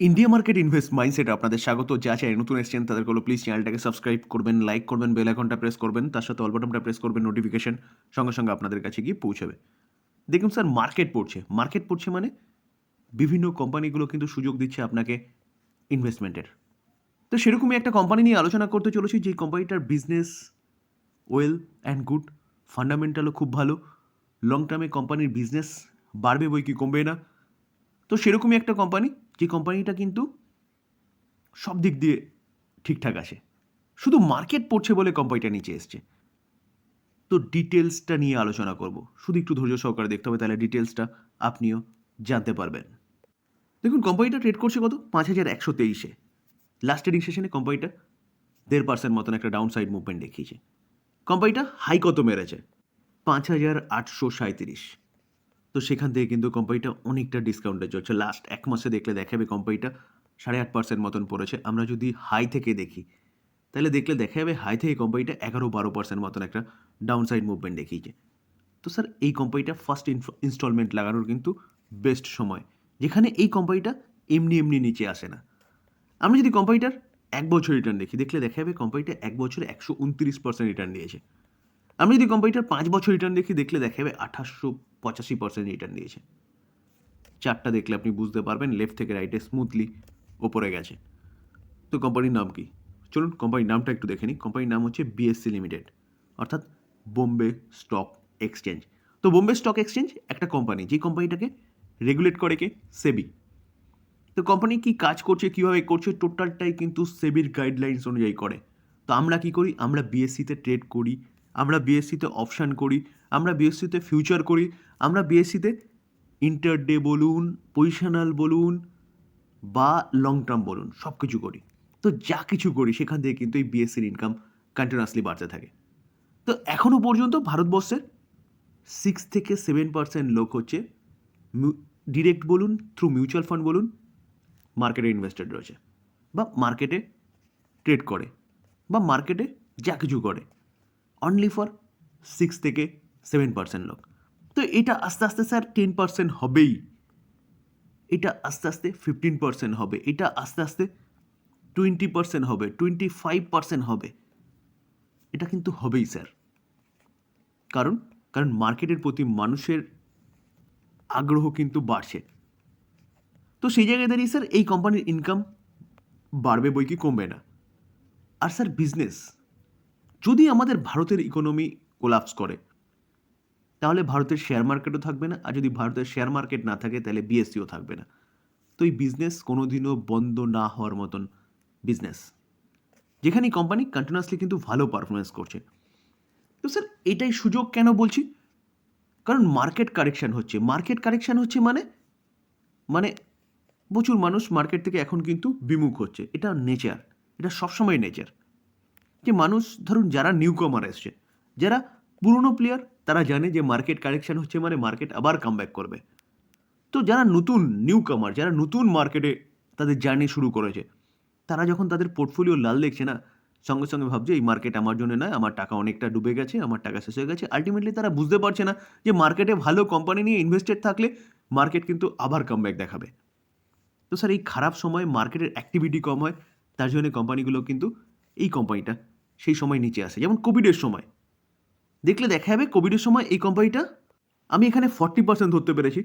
India market invest mindset আপনাদের স্বাগত। যা চ্যানেল নতুন এসেছেন তাদের বলো প্লিজ চ্যানেলটাকে সাবস্ক্রাইব করবেন, লাইক করবেন, বেল আইকনটা প্রেস করবেন, তার সাথে অল বাটনটা প্রেস করবেন, নোটিফিকেশন সঙ্গে সঙ্গে আপনাদের কাছে গিয়ে পৌঁছাবে। দেখুন স্যার, মার্কেট পড়ছে মানে বিভিন্ন কোম্পানিগুলো কিন্তু সুযোগ দিচ্ছে আপনাকে ইনভেস্টমেন্টের। তো সেরকমই একটা কোম্পানি নিয়ে আলোচনা করতে চলেছি, যে কোম্পানিটার বিজনেস ওয়েল অ্যান্ড গুড, ফান্ডামেন্টালও খুব ভালো, লং টার্মে কোম্পানির বিজনেস বাড়বে বই কি কমবে না। তো সেরকমই একটা কোম্পানি, যে কোম্পানিটা কিন্তু সব দিক দিয়ে ঠিকঠাক আছে, শুধু মার্কেট পড়ছে বলে কোম্পানিটা নিচে এসছে। তো ডিটেলসটা নিয়ে আলোচনা করব, শুধু একটু ধৈর্য সহকারে দেখতে হবে, তাহলে ডিটেলসটা আপনিও জানতে পারবেন। দেখুন, কোম্পানিটা ট্রেড করছে কত, 5123-এ। লাস্ট ট্রেডিং সেশনে কোম্পানিটা 1.5% মতন একটা ডাউন সাইড মুভমেন্ট দেখিয়েছে। কোম্পানিটা হাই কত মেরেছে, 5837। তো সেখান থেকে কিন্তু কোম্পানিটা অনেকটা ডিসকাউন্টে চলছে। লাস্ট এক মাসে দেখলে দেখাবে কোম্পানিটা 8.5% মতন পড়েছে। আমরা যদি হাই থেকে দেখি, তাহলে দেখলে দেখা যাবে হাই থেকে কোম্পানিটা 11-12% মতন একটা ডাউন সাইড মুভমেন্ট দেখিয়েছে। তো স্যার, এই কোম্পানিটা ফার্স্ট ইনস্টলমেন্ট লাগানোর কিন্তু বেস্ট সময়, যেখানে এই কোম্পানিটা এমনি এমনি নিচে আসে না। আমরা যদি কোম্পানিটার এক বছর রিটার্ন দেখি, দেখলে দেখা যাবে কোম্পানিটা এক বছরে 129% রিটার্ন দিয়েছে। আমি যদি কোম্পানিটার 5 বছর রিটার্ন দেখি, দেখলে দেখা যাবে 1885% রিটার্ন দিয়েছে। চারটা দেখলে আপনি বুঝতে পারবেন লেফট থেকে রাইটে স্মুথলি ওপরে গেছে। তো কোম্পানির নাম কি, চলুন কোম্পানির নামটা একটু দেখে নিই। কোম্পানির নাম হচ্ছে বিএসসি লিমিটেড, অর্থাৎ বোম্বে স্টক এক্সচেঞ্জ। তো বোম্বে স্টক এক্সচেঞ্জ একটা কোম্পানি, যে কোম্পানিটাকে রেগুলেট করে কে, সেবি। তো কোম্পানি কি কাজ করছে, কীভাবে করছে, টোটালটাই কিন্তু সেবির গাইডলাইন্স অনুযায়ী করে। তো আমরা কি করি, আমরা বিএসসিতে ট্রেড করি, আমরা বিএসসিতে অপশান করি, আমরা বিএসসিতে ফিউচার করি, আমরা বিএসসিতে ইন্টারডে বলুন, পজিশনাল বলুন বা লং টার্ম বলুন, সব কিছু করি। তো যা কিছু করি সেখান থেকে কিন্তু এই বিএসসির ইনকাম কন্টিনিউয়াসলি বাড়তে থাকে। তো এখনও পর্যন্ত ভারতবর্ষের 6-7% লোক হচ্ছে ডিরেক্ট বলুন, থ্রু মিউচুয়াল ফান্ড বলুন, মার্কেটে ইনভেস্টেড রয়েছে, বা মার্কেটে ট্রেড করে, বা মার্কেটে যা কিছু করে, অনলি ফর 6-7% লোক। তো এটা আস্তে আস্তে স্যার 10% হবেই, এটা আস্তে আস্তে 15% হবে, এটা আস্তে আস্তে 20% হবে, 25% হবে। এটা কিন্তু হবেই স্যার। কারণ কারণ মার্কেটের প্রতি মানুষের আগ্রহ কিন্তু বাড়ছে। তো সেই জায়গায় দাঁড়িয়ে স্যার এই কোম্পানির ইনকাম বাড়বে বই কি কমবে না। আর স্যার বিজনেস, যদি আমাদের ভারতের ইকোনমি কোলাপস করে, তাহলে ভারতের শেয়ার মার্কেটও থাকবে না, আর যদি ভারতের শেয়ার মার্কেট না থাকে, তাহলে বিএসসিও থাকবে না। তো এই বিজনেস কোনোদিনও বন্ধ না হওয়ার মতন বিজনেস, যেখানে কোম্পানি কন্টিনিউয়াসলি কিন্তু ভালো পারফরমেন্স করছে। তো স্যার এটাই সুযোগ কেন বলছি, কারণ মার্কেট কারেকশান হচ্ছে মানে মানে প্রচুর মানুষ মার্কেট থেকে এখন কিন্তু বিমুখ হচ্ছে। এটা নেচার, এটা সবসময় নেচার। যে মানুষ, ধরুন যারা নিউ কামার এসছে, যারা পুরনো প্লেয়ার, তারা জানে যে মার্কেট কারেকশান হচ্ছে মানে মার্কেট আবার কামব্যাক করবে। তো যারা নতুন নিউ কামার, যারা নতুন মার্কেটে তাদের জার্নি শুরু করেছে, তারা যখন তাদের পোর্টফোলিও লাল দেখছে না, সঙ্গে সঙ্গে ভাবছে এই মার্কেট আমার জন্য নয়, আমার টাকা অনেকটা ডুবে গেছে, আমার টাকা শেষ হয়ে গেছে। আলটিমেটলি তারা বুঝতে পারছে না যে মার্কেটে ভালো কোম্পানি নিয়ে ইনভেস্টেড থাকলে মার্কেট কিন্তু আবার কামব্যাক দেখাবে। তো স্যার এই খারাপ সময় মার্কেটের অ্যাক্টিভিটি কম হয়, তার জন্য কোম্পানিগুলো কিন্তু, এই কোম্পানিটা সেই সময় নিচে আসে। যেমন কোভিডের সময় দেখলে দেখা যাবে, কোভিডের সময় এই কোম্পানিটা, আমি এখানে 40% ধরতে পেরেছি,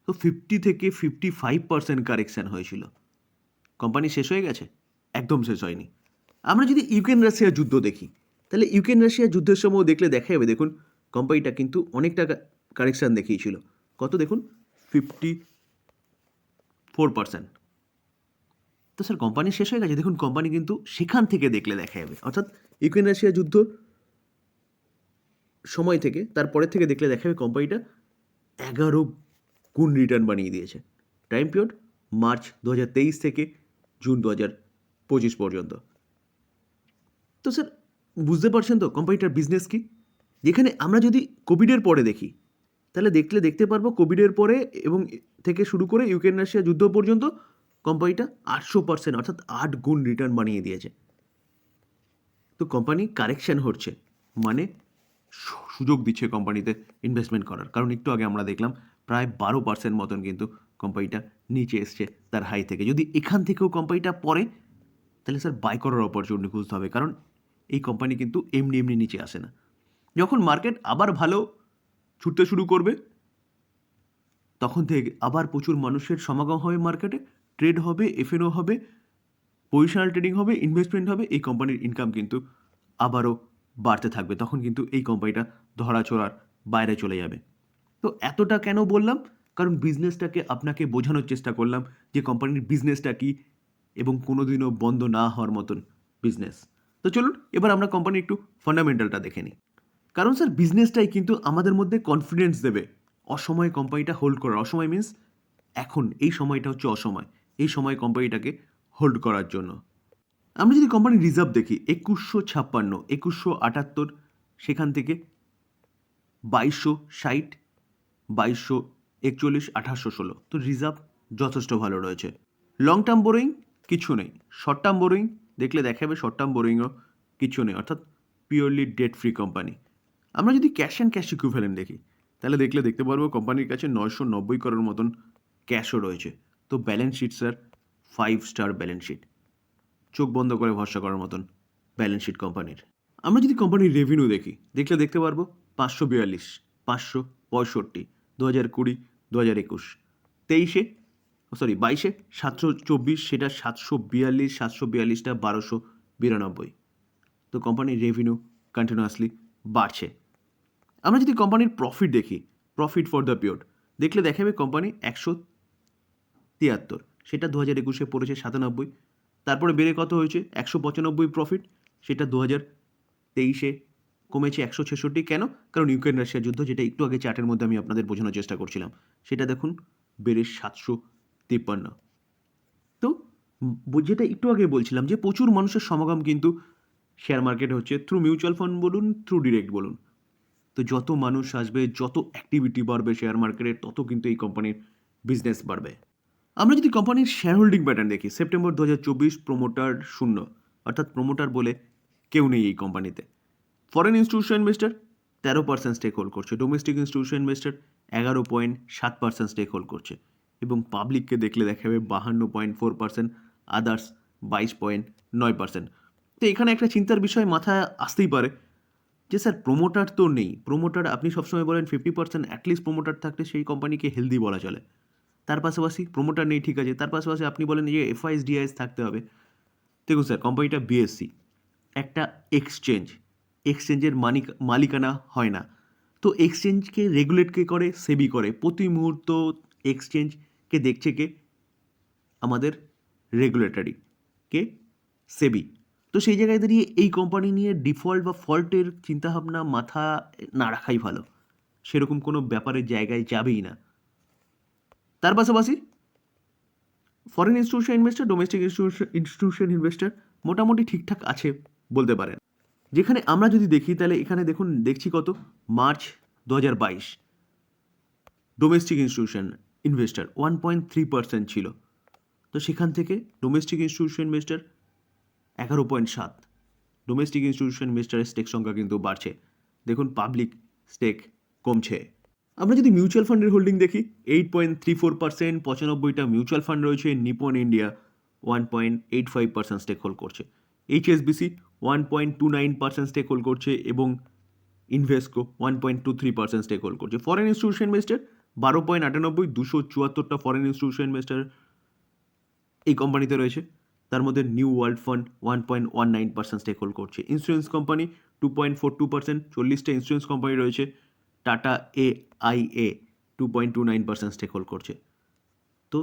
তো 50-55% কারেকশান হয়েছিল। কোম্পানি শেষ হয়ে গেছে? একদম শেষ হয়নি। আমরা যদি ইউক্রেন রাশিয়া যুদ্ধ দেখি, তাহলে ইউক্রেন রাশিয়া যুদ্ধের সময় দেখলে দেখা যাবে, দেখুন কোম্পানিটা কিন্তু অনেক টাকা কারেকশান দেখিয়েছিল। কত দেখুন, 54%। তো স্যার কোম্পানি শেষ হয়ে গেছে? দেখুন কোম্পানি কিন্তু সেখান থেকে দেখলে দেখা যাবে, অর্থাৎ ইউক্রেন রাশিয়া যুদ্ধ সময় থেকে, তারপরের থেকে দেখলে দেখা যাবে কোম্পানিটা 11 গুণ রিটার্ন বানিয়ে দিয়েছে। টাইম পিরিয়ড মার্চ 2023 থেকে জুন 2025 পর্যন্ত। তো স্যার বুঝতে পারছেন তো কোম্পানিটার বিজনেস কি। যেখানে আমরা যদি কোভিডের পরে দেখি, তাহলে দেখতে পারবো কোভিডের পরে এবং থেকে শুরু করে ইউক্রেন রাশিয়া যুদ্ধ পর্যন্ত কোম্পানিটা 800%, অর্থাৎ 8 গুণ রিটার্ন বানিয়ে দিয়েছে। তো কোম্পানি কারেকশান হচ্ছে মানে সুযোগ দিচ্ছে কোম্পানিতে ইনভেস্টমেন্ট করার। কারণ একটু আগে আমরা দেখলাম প্রায় 12% মতন কিন্তু কোম্পানিটা নিচে এসছে তার হাই থেকে। যদি এখান থেকেও কোম্পানিটা পড়ে তাহলে স্যার বাই করার অপরচুনিটি খুঁজতে হবে, কারণ এই কোম্পানি কিন্তু এমনি এমনি নিচে আসে না। যখন মার্কেট আবার ভালো ছুটতে শুরু করবে তখন থেকে আবার প্রচুর মানুষের সমাগম হবে মার্কেটে, ট্রেড হবে, এফএনও হবে, পজিশনাল ট্রেডিং হবে, ইনভেস্টমেন্ট হবে, এই কোম্পানির ইনকাম কিন্তু আবারও বাড়তে থাকবে। তখন কিন্তু এই কোম্পানিটা ধরাছোঁয়ার বাইরে চলে যাবে। তো এতটা কেন বললাম? কারণ বিজনেসটাকে আপনাকে বোঝানোর চেষ্টা করলাম যে কোম্পানির বিজনেসটা কী এবং কোনোদিনও বন্ধ না হওয়ার মতন বিজনেস। তো চলুন এবার আমরা কোম্পানির একটু ফান্ডামেন্টালটা দেখে নিই। কারণ স্যার বিজনেসটাই কিন্তু আমাদের মধ্যে কনফিডেন্স দেবে অসময়ে কোম্পানিটা হোল্ড করার। অসময় মিন্স এখন এই সময়টা হচ্ছে অসময়, এই সময় কোম্পানিটাকে হোল্ড করার জন্য। আমরা যদি কোম্পানির রিজার্ভ দেখি 2156, 2178, সেখান থেকে 2260, 2241, 1816, তো রিজার্ভ যথেষ্ট ভালো রয়েছে। লং টার্ম বোরোয়িং কিছু নেই, শর্ট টার্ম বোরোয়িং দেখলে দেখাবে শর্ট টার্ম বোরোয়িংও কিছু নেই, অর্থাৎ পিওরলি ডেট ফ্রি কোম্পানি। আমরা যদি ক্যাশ অ্যান্ড ক্যাশ ইকুইভ্যালেন্ট দেখি তাহলে দেখতে পারবো কোম্পানির কাছে 990 করোড় মতন ক্যাশও রয়েছে। তো balance sheet sir 5 star balance sheet, চোখ বন্ধ করে ভরসা করার মতন ব্যালেন্স শিট কোম্পানির। আমরা যদি কোম্পানির রেভিনিউ দেখি দেখতে পারবো 542, 565, 2020, 2021, 22 724, সেটা 742, 742টা 1292। তো কোম্পানির রেভিনিউ কন্টিনিউয়াসলি বাড়ছে। আমরা যদি কোম্পানির প্রফিট দেখি, প্রফিট ফর দ্য পিরিয়ড দেখাবে কোম্পানি 173, সেটা 2021 পড়েছে 97, তারপরে বেড়ে কত হয়েছে 195 প্রফিট, সেটা 2023 কমেছে 166। কেন? কারণ ইউক্রেন রাশিয়া যুদ্ধ, যেটা একটু আগে চার্টের মধ্যে আমি আপনাদের বোঝানোর চেষ্টা করছিলাম, সেটা দেখুন বেড়ে 753। তো যেটা একটু আগে বলছিলাম যে প্রচুর মানুষের সমাগম কিন্তু শেয়ার মার্কেটে হচ্ছে, থ্রু মিউচুয়াল ফান্ড বলুন, থ্রু ডিরেক্ট বলুন। তো যত মানুষ আসবে, যত অ্যাক্টিভিটি বাড়বে শেয়ার মার্কেটে, তত কিন্তু এই কোম্পানির বিজনেস বাড়বে। আমরা যদি কোম্পানির শেয়ার হোল্ডিং প্যাটার্ন দেখি, সেপ্টেম্বর 2024 প্রোমোটার 0, অর্থাৎ প্রোমোটার বলে কেউ নেই এই কোম্পানিতে। Foreign institution investor 13% stake hold করছে, domestic institution investor 11.7% stake hold করছে, এবং পাবলিককে দেখাবে 52.4%, আদার্স 22.9%। তো এখানে একটা চিন্তার বিষয় মাথায় আসতেই পারে যে স্যার প্রোমোটার তো নেই, প্রোমোটার আপনি সবসময় বলেন 50%, অ্যাটলিস্ট প্রোমোটার থাকলে সেই কোম্পানিকে হেলদি বলা চলে। তার পাশাপাশি প্রোমোটার নেই, ঠিক আছে, তার পাশাপাশি আপনি বলেন যে এফআইএস ডিআইএস থাকতে হবে। দেখুন স্যার, কোম্পানিটা বিএসসি, একটা এক্সচেঞ্জের মালিকানা হয় না। তো এক্সচেঞ্জকে রেগুলেট কে করে? সেবি করে। প্রতি মুহূর্ত এক্সচেঞ্জকে দেখছে কে? আমাদের রেগুলেটরি কে? সেবি। তো সেই জায়গায় দাঁড়িয়ে এই কোম্পানি নিয়ে ডিফল্ট বা ফল্টের চিন্তাভাবনা মাথা না রাখাই ভালো, সেরকম কোনো ব্যাপারের জায়গায় যাবেই না। তার পাশাপাশি foreign institution investor, domestic institution investor মোটামুটি ঠিকঠাক আছে বলতে পারেন। যেখানে আমরা যদি দেখি তাহলে এখানে দেখছি কত, মার্চ 2022 ডোমেস্টিক ইনস্টিটিউশন ইনভেস্টার 1.3% ছিল। তো সেখান থেকে domestic institution investor 11.7, domestic institution ইনভেস্টারের স্টেক সংখ্যা কিন্তু বাড়ছে। দেখুন পাবলিক স্টেক কমছে। আমরা যদি মিউচুয়াল ফান্ডের হোল্ডিং দেখি 8.34%, 95টা মিউচুয়াল ফান্ড রয়েছে। নিপন ইন্ডিয়া 1.85% স্টেক হোল্ড করছে, এইচএসবিসি 1.29% স্টেক হোল্ড করছে, এবং ইনভেস্টকো 1.23% স্টেক হোল্ড করছে। ফরেন ইনস্টিটিউশন ইনভেস্টার 12.98, 274টা ফরেন ইনস্টিটিউশন ইনভেস্টার এই কোম্পানিতে রয়েছে। তার মধ্যে New World fund 1.19% stake hold করছে। ইন্স্যুরেন্স কোম্পানি 2.42%, 40টা ইন্স্যুরেন্স কোম্পানি রয়েছে। টাটা AIA 2.29% স্টেক হোল্ড করছে। তো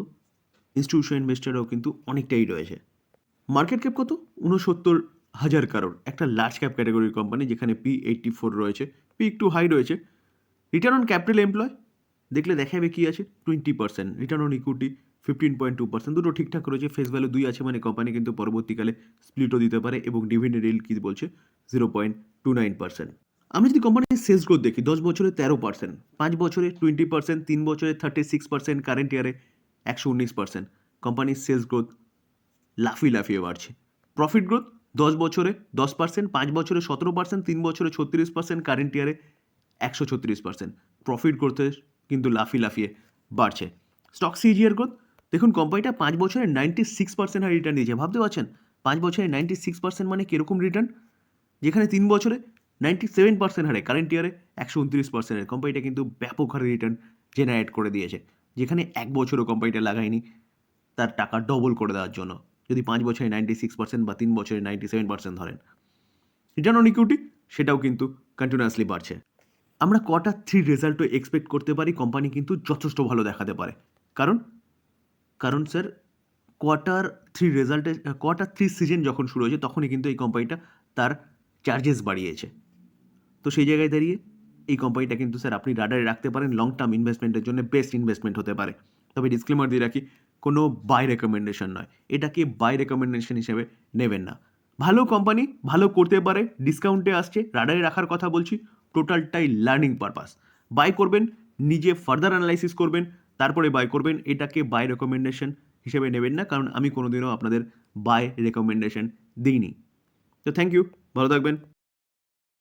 ইনস্টিটিউশন ইনভেস্টারও কিন্তু অনেকটাই রয়েছে। মার্কেট ক্যাপ কত? 69,000 কারোর, একটা লার্জ ক্যাপ ক্যাটাগরির কোম্পানি, যেখানে P84 রয়েছে, P একটু হাই রয়েছে। রিটার্ন অন ক্যাপিটাল এমপ্লয় দেখাবে কি আছে 20%, রিটার্ন অন ইকুইটি 15.2%, দুটো ঠিকঠাক রয়েছে। ফেস ভ্যালু 2 আছে, মানে কোম্পানি কিন্তু পরবর্তীকালে স্প্লিটও দিতে পারে, এবং ডিভিডেন্ড ইল্ড কি বলছে 0.29%। আমরা যদি কোম্পানির সেলস গ্রোথ দেখি 10 বছরে 13%, 5 বছরে 20%, 3 বছরে 36%, কারেন্ট ইয়ারে 119%। কোম্পানির সেলস গ্রোথ লাফিয়ে বাড়ছে। প্রফিট গ্রোথ 10 বছরে 10%, 5 বছরে 17%, 3 বছরে 36%, কারেন্ট ইয়ারে 136%। প্রফিট গ্রোথে কিন্তু লাফিয়ে বাড়ছে। স্টক সিজিআর গ্রোথ দেখুন কোম্পানিটা 5 বছরে 96% হারে রিটার্ন দিয়েছে। ভাবতে পারছেন 5 বছরে 96% মানে কীরকম রিটার্ন? যেখানে 3 বছরে 97% হারে কারেন্ট ইয়ারে 129% এর কোম্পানিটা কিন্তু ব্যাপক হারে রিটার্ন জেনারেট করে দিয়েছে। যেখানে 1 বছরও কোম্পানিটা লাগায়নি তার টাকা ডবল করে দেওয়ার জন্য। যদি 5 বছরে 96% বা 3 বছরে 97% ধরেন। রিটার্ন অন ইকুইটি সেটাও কিন্তু কন্টিনিউয়াসলি বাড়ছে। আমরা Q3 রেজাল্টও এক্সপেক্ট করতে পারি কোম্পানি কিন্তু যথেষ্ট ভালো দেখাতে পারে। কারণ স্যার Q3 সিজন যখন শুরু হয়েছে তখনই কিন্তু এই কোম্পানিটা তার চার্জেস বাড়িয়েছে। তো সেই জায়গায় দাঁড়িয়ে এই কোম্পানিটা কিন্তু স্যার আপনি রাডারে রাখতে পারেন, লং টার্ম ইনভেস্টমেন্টের জন্য বেস্ট ইনভেস্টমেন্ট হতে পারে। তবে ডিসক্লেমার দিয়ে রাখি, কোনো বাই রেকমেন্ডেশন নয়। এটাকে বাই রেকমেন্ডেশন হিসেবে নেবেন না। ভালো কোম্পানি, ভালো করতে পারে, ডিসকাউন্টে আসছে, রাডারে রাখার কথা বলছি, টোটালটাই লার্নিং পারপাস। বাই করবেন, নিজে ফার্দার অ্যানালাইসিস করবেন, তারপরে বাই করবেন। এটাকে বাই রেকমেন্ডেশন হিসেবে নেবেন না, কারণ আমি কোনোদিনও আপনাদের বাই রেকমেন্ডেশন দিইনি। তো থ্যাংক ইউ, ভালো থাকবেন।